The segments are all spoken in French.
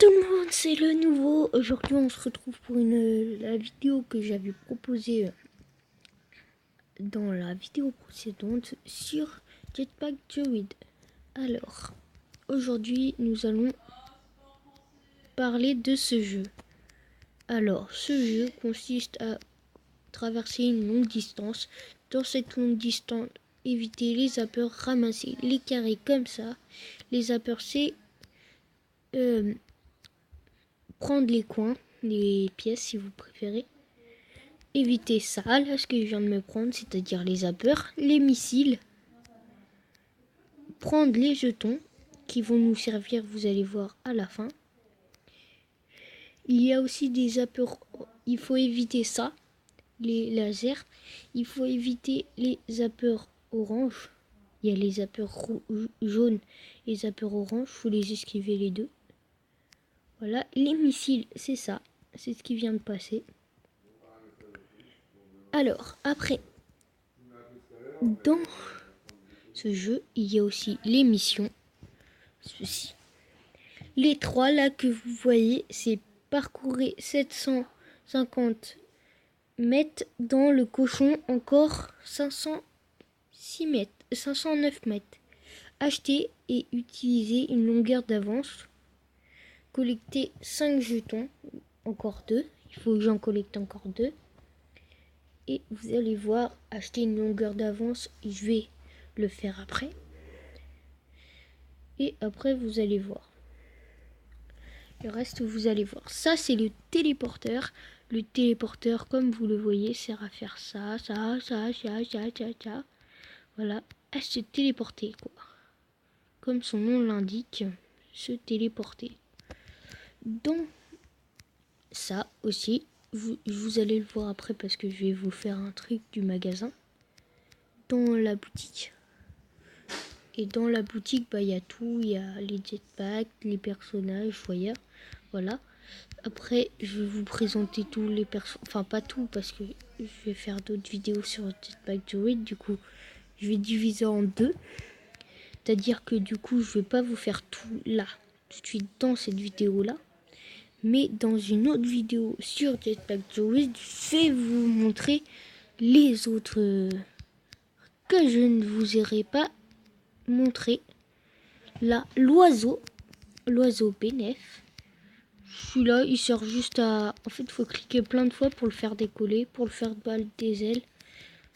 tout le monde, c'est le nouveau. Aujourd'hui, on se retrouve pour la vidéo que j'avais proposée dans la vidéo précédente sur Jetpack Joyride. Alors, aujourd'hui, nous allons parler de ce jeu. Alors, ce jeu consiste à traverser une longue distance. Dans cette longue distance, éviter les zappers, ramasser les carrés comme ça. Les zappers, c'est prendre les coins, les pièces si vous préférez. Éviter ça, là ce que je viens de me prendre, c'est-à-dire les zappers, les missiles. Prendre les jetons qui vont nous servir, vous allez voir à la fin. Il y a aussi des zappers, il faut éviter ça, les lasers. Il faut éviter les zappers orange. Il y a les zappers jaunes et les zappers orange, il faut les esquiver les deux. Voilà, les missiles, c'est ça, c'est ce qui vient de passer. Alors, après, dans ce jeu, il y a aussi les missions. Ceci. Les trois là que vous voyez, c'est parcourir 750 mètres dans le cochon, encore 506 mètres, 509 mètres. Acheter et utiliser une longueur d'avance. Collecter 5 jetons, encore 2. Il faut que j'en collecte encore 2. Et vous allez voir, acheter une longueur d'avance, je vais le faire après. Et après, vous allez voir. Le reste, vous allez voir. Ça, c'est le téléporteur. Le téléporteur, comme vous le voyez, sert à faire ça. Voilà, à se téléporter, quoi. Comme son nom l'indique, se téléporter. Donc, ça aussi, vous allez le voir après parce que je vais vous faire un truc du magasin. Dans la boutique. Et dans la boutique, il y a tout. Il y a les jetpacks, les personnages, voyeurs. Voilà. Après, je vais vous présenter tous les personnages. Enfin, pas tout, parce que je vais faire d'autres vidéos sur Jetpack Joyride. Du coup, je vais diviser en deux. C'est-à-dire que du coup, je vais pas vous faire tout là, tout de suite dans cette vidéo-là. Mais dans une autre vidéo sur Jetpack Joyride, je vais vous montrer les autres que je ne vous aurais pas montré. Là, l'oiseau bénéf. Celui-là, il sert juste à... En fait, il faut cliquer plein de fois pour le faire décoller, pour le faire baller des ailes.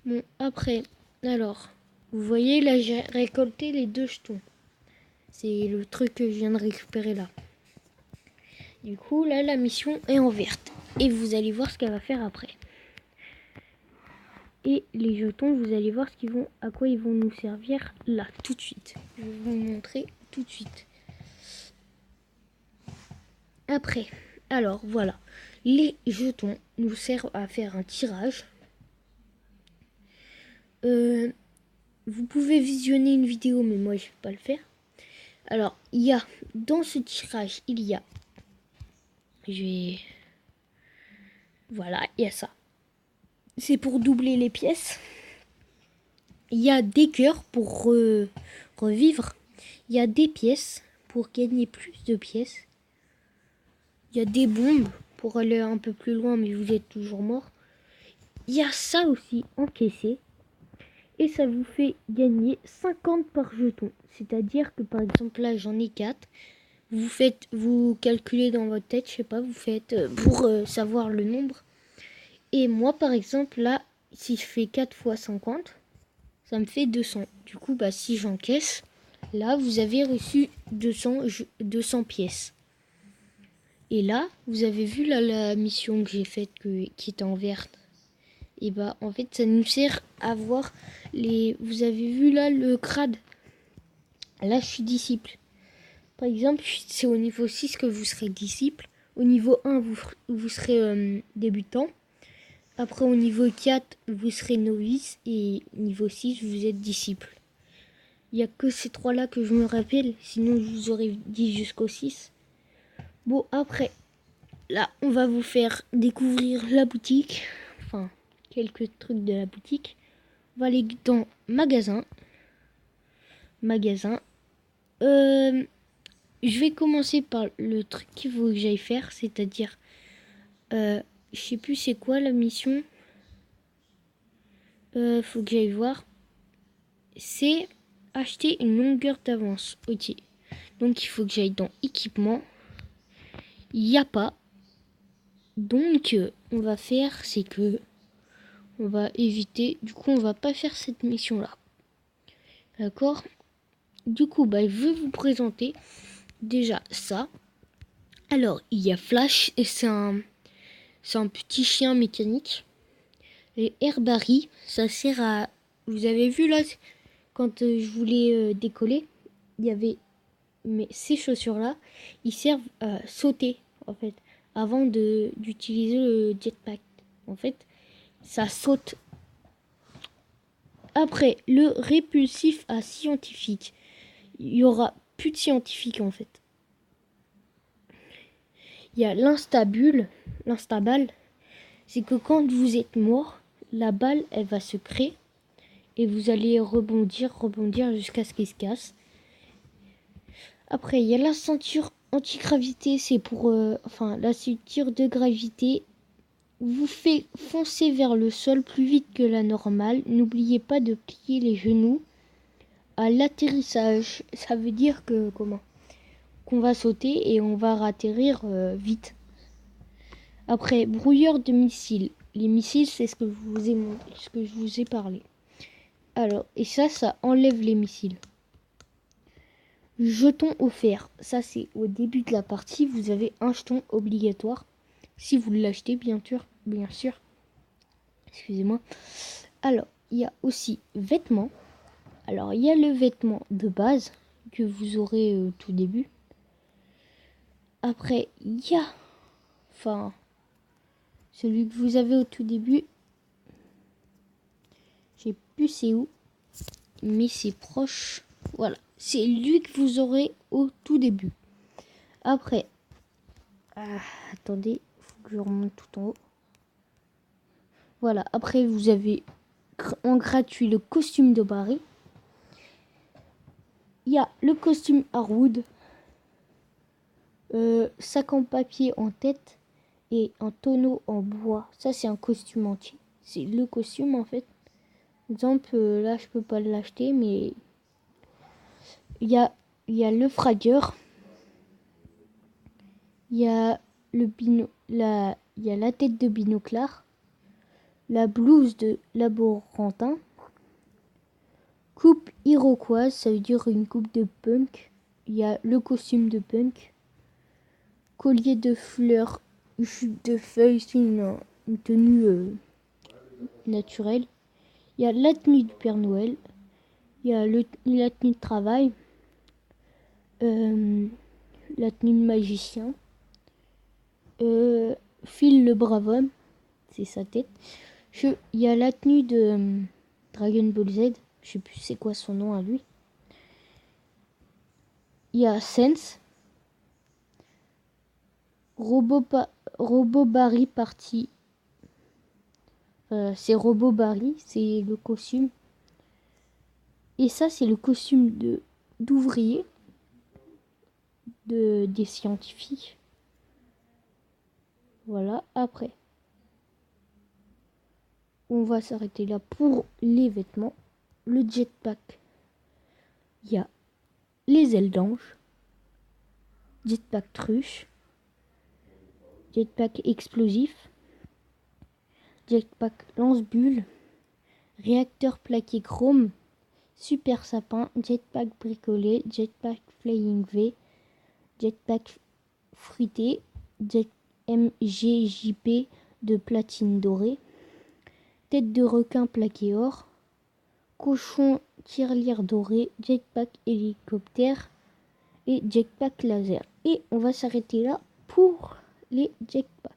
Bon, après, alors, vous voyez, là, j'ai récolté les 2 jetons. C'est le truc que je viens de récupérer là. Du coup, là, la mission est en verte. Et vous allez voir ce qu'elle va faire après. Et les jetons, vous allez voir à quoi ils vont nous servir là, tout de suite. Je vais vous montrer tout de suite. Après, alors voilà, les jetons nous servent à faire un tirage. Vous pouvez visionner une vidéo, mais moi je vais pas le faire. Alors, dans ce tirage, voilà, il y a ça. C'est pour doubler les pièces. Il y a des cœurs pour revivre. Il y a des pièces pour gagner plus de pièces. Il y a des bombes pour aller un peu plus loin, mais vous êtes toujours mort. Il y a ça aussi, encaissé. Et ça vous fait gagner 50 par jeton. C'est-à-dire que par exemple là j'en ai 4. Vous calculez dans votre tête, je sais pas, vous faites pour savoir le nombre. Et moi par exemple là, si je fais 4 fois 50, ça me fait 200. Du coup, si j'encaisse, là vous avez reçu 200 pièces. Et là, vous avez vu là la mission que j'ai faite qui était en verte. Et en fait ça nous sert à voir vous avez vu là le crade. Là je suis disciple. Par exemple, c'est au niveau 6 que vous serez disciple. Au niveau 1 vous serez débutant. Après au niveau 4 vous serez novice. Et niveau 6 vous êtes disciple. Il n'y a que ces 3 là que je me rappelle. Sinon je vous aurais dit jusqu'au 6. Bon, après là on va vous faire découvrir la boutique. Enfin, quelques trucs de la boutique. On va aller dans magasin. je vais commencer par le truc qu'il faut que j'aille faire, c'est-à-dire, je sais plus c'est quoi la mission. Faut que j'aille voir. C'est acheter une longueur d'avance. Ok. Donc il faut que j'aille dans équipement. Il n'y a pas. Donc on va faire, c'est que on va éviter. Du coup, on va pas faire cette mission-là. D'accord? Du coup, je vais vous présenter déjà ça. Alors, il y a Flash et c'est un petit chien mécanique. Les Airbarry, ça sert à... Vous avez vu là, quand je voulais décoller, il y avait ces chaussures-là, ils servent à sauter, en fait, avant d'utiliser le jetpack. En fait, ça saute. Après, le répulsif à scientifique. Il y aura plus de scientifique, en fait. Il y a l'instabule, l'instaballe. C'est que quand vous êtes mort, la balle, elle va se créer. Et vous allez rebondir jusqu'à ce qu'il se casse. Après, il y a la ceinture anti-gravité, c'est pour... la ceinture de gravité vous fait foncer vers le sol plus vite que la normale. N'oubliez pas de plier les genoux à l'atterrissage. Ça veut dire que... Comment? Qu'on va sauter et on va atterrir vite. Après, brouilleur de missiles. Les missiles, c'est ce que je vous ai parlé. Alors, et ça enlève les missiles. Jeton offert. Ça, c'est au début de la partie. Vous avez un jeton obligatoire. Si vous l'achetez, bien sûr. Bien sûr. Excusez-moi. Alors, il y a aussi vêtements. Alors, il y a le vêtement de base que vous aurez au tout début. Après, il y a... celui que vous avez au tout début. Je sais plus c'est où. Mais c'est proche. Voilà. C'est lui que vous aurez au tout début. Après... attendez. Il faut que je remonte tout en haut. Voilà. Après, vous avez en gratuit le costume de Barry. Il y a le costume Harwood. Sac en papier en tête et un tonneau en bois. Ça, c'est un costume entier. C'est le costume, en fait. Par exemple, là, je peux pas l'acheter, mais il y a le fragueur. Il y a il y a la tête de binoclard. La blouse de laborantin. Coupe iroquoise, ça veut dire une coupe de punk. Il y a le costume de punk. Collier de fleurs, jupe de feuilles, c'est une tenue naturelle. Il y a la tenue du Père Noël. Il y a la tenue de travail. La tenue de magicien. Phil le brave homme. C'est sa tête. Il y a la tenue de Dragon Ball Z. Je sais plus c'est quoi son nom à lui. Il y a Sense. Robot Barry partie. C'est Robot Barry. C'est le costume. Et ça, c'est le costume d'ouvrier des scientifiques. Voilà, après. On va s'arrêter là pour les vêtements. Le jetpack. Il y a les ailes d'ange. Jetpack truche. Jetpack explosif. Jetpack lance-bulle. Réacteur plaqué chrome. Super sapin. Jetpack bricolé. Jetpack flying V. Jetpack fruité. Jet MGJP de platine dorée. Tête de requin plaqué or. Cochon tirelire doré. Jetpack hélicoptère. Et jetpack laser. Et on va s'arrêter là pour les jetpacks.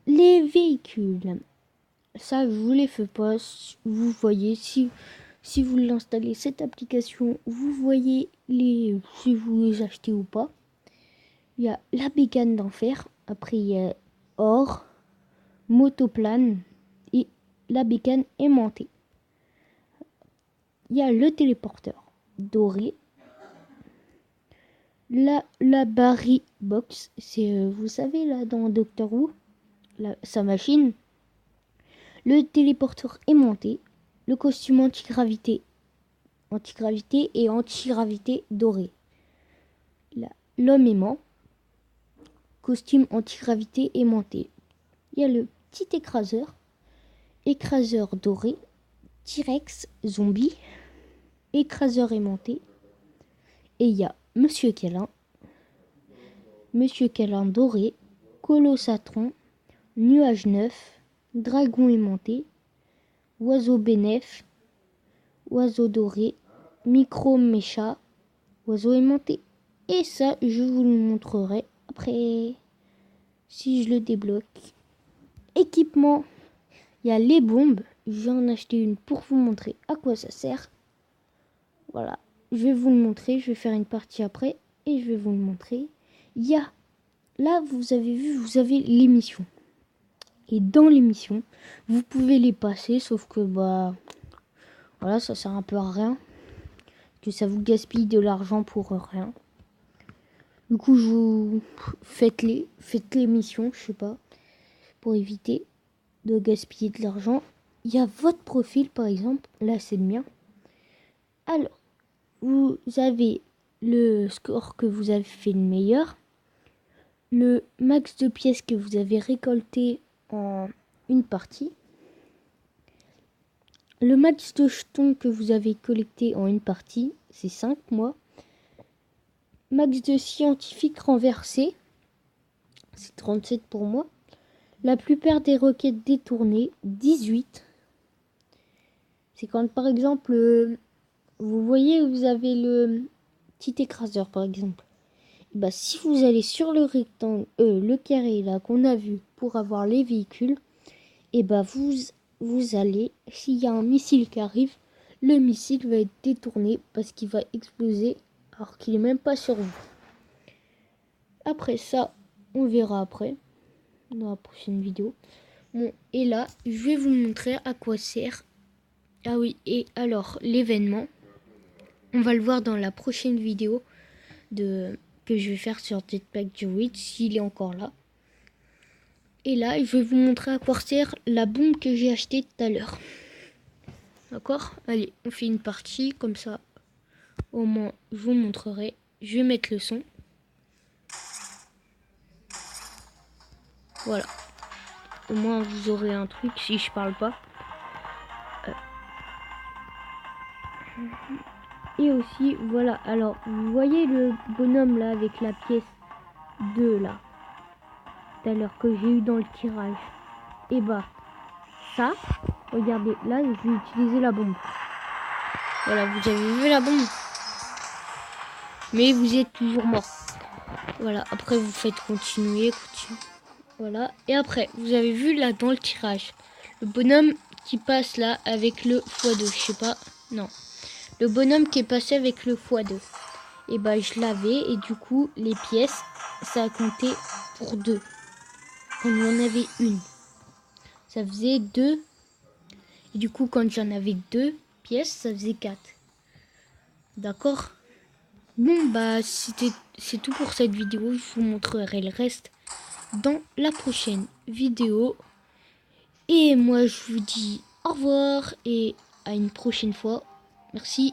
Les véhicules. Ça, je vous les fais pas. Vous voyez, si vous l'installez cette application, vous voyez si vous les achetez ou pas. Il y a la bécane d'enfer. Après, il y a or, motoplane et la bécane aimantée. Il y a le téléporteur doré. La Barry Box, c'est, vous savez, là, dans Doctor Who, sa machine. Le téléporteur aimanté. Le costume antigravité et antigravité doré. L'homme aimant. Costume antigravité aimanté. Il y a le petit écraseur doré, T-Rex zombie, écraseur aimanté. Et il y a Monsieur Câlin doré, Colossatron, nuage neuf, dragon aimanté, oiseau bénef, oiseau doré, micro mécha, oiseau aimanté. Et ça, je vous le montrerai après, si je le débloque. Équipement, il y a les bombes. Je vais en acheter une pour vous montrer à quoi ça sert. Voilà, je vais vous le montrer. Je vais faire une partie après et je vais vous le montrer. Il y a, là, vous avez vu, vous avez l'émission. Et dans l'émission, vous pouvez les passer, sauf que, bah, voilà, ça sert un peu à rien. Que ça vous gaspille de l'argent pour rien. Du coup, faites l'émission, je sais pas, pour éviter de gaspiller de l'argent. Il y a votre profil, par exemple. Là, c'est le mien. Alors, vous avez le score que vous avez fait le meilleur, le max de pièces que vous avez récolté en une partie, le max de jetons que vous avez collecté en une partie, c'est 5 moi. Max de scientifiques renversés, c'est 37 pour moi. La plupart des requêtes détournées, 18. C'est quand par exemple, vous voyez, vous avez le petit écraseur par exemple. Et bah, si vous allez sur le rectangle, le carré là qu'on a vu pour avoir les véhicules, et bah vous allez, s'il y a un missile qui arrive, le missile va être détourné parce qu'il va exploser alors qu'il est même pas sur vous. Après ça, on verra après dans la prochaine vidéo. Bon, et là, je vais vous montrer à quoi sert. Ah oui, et alors l'événement, on va le voir dans la prochaine vidéo que je vais faire sur Jetpack Joyride s'il est encore là. Et là, je vais vous montrer à quoi sert la bombe que j'ai achetée tout à l'heure. D'accord? Allez, on fait une partie comme ça. Au moins, je vous montrerai. Je vais mettre le son. Voilà. Au moins, vous aurez un truc si je parle pas. Et aussi, voilà. Alors, vous voyez le bonhomme là avec la pièce 2 là. Tout à l'heure que j'ai eu dans le tirage. Et bah, ça, regardez, là, je vais utiliser la bombe. Voilà, vous avez vu la bombe. Mais vous êtes toujours mort. Voilà, après vous faites continuer. Voilà, et après, vous avez vu là dans le tirage, le bonhomme qui passe là avec le x2, je sais pas, non. Le bonhomme qui est passé avec le x2. Et bah je l'avais et du coup, les pièces, ça a compté pour 2. Quand il y en avait une. Ça faisait 2. Et du coup, quand j'en avais 2 pièces, ça faisait 4. D'accord? Bon, bah, c'est tout pour cette vidéo. Je vous montrerai le reste dans la prochaine vidéo. Et moi, je vous dis au revoir et à une prochaine fois. Merci.